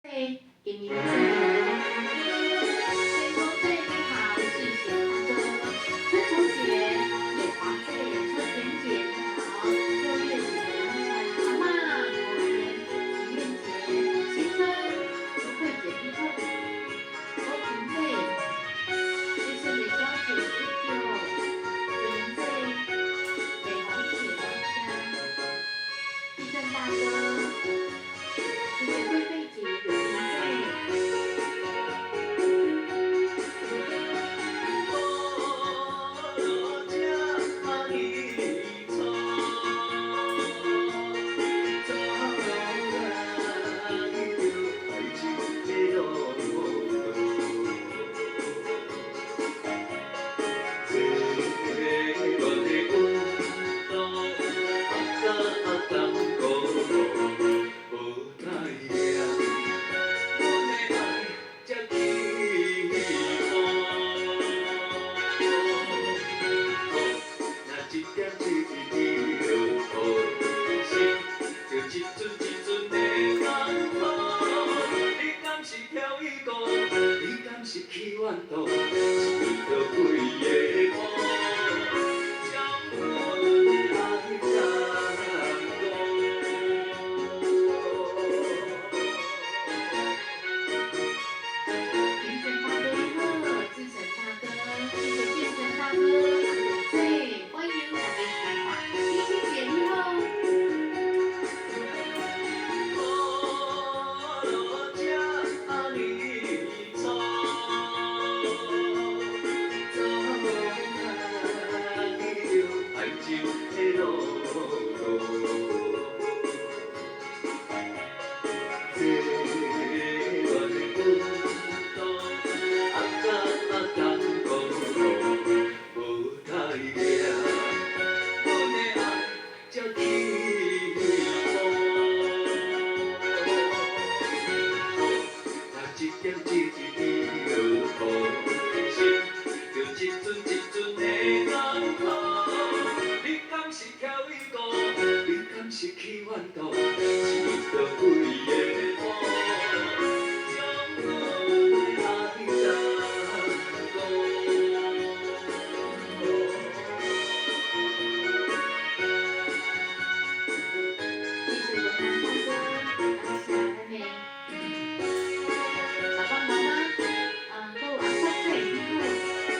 对，给您建议。天空对你好，是小歌。春秋节，野花对秋田姐你好。6月5日，阿嬷过年，情人节，新春，都会姐你好。高平会，谢谢你邀请19，美红姐老乡，地震大哥。谢谢贵妃姐有评对。云神大哥你好，志成大哥，谢谢建成大哥，欢迎大家开话，冰冰姐你好。谢谢文南大哥，感谢还没。老爸妈妈，够阿三岁以后，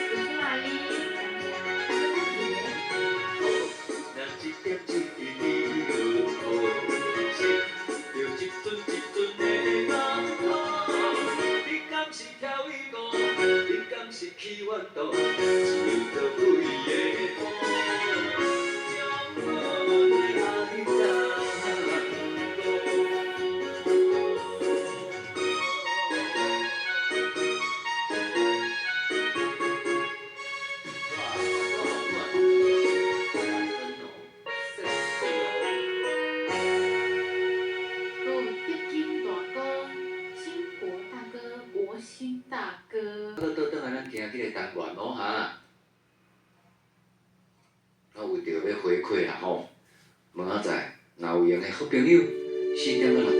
叔叔阿姨，大哥大够电金大哥，兴国大哥，国兴大哥。倒来咱今日个单元咯哈，为着要回馈啦吼，问下在若有闲的好朋友，4点到6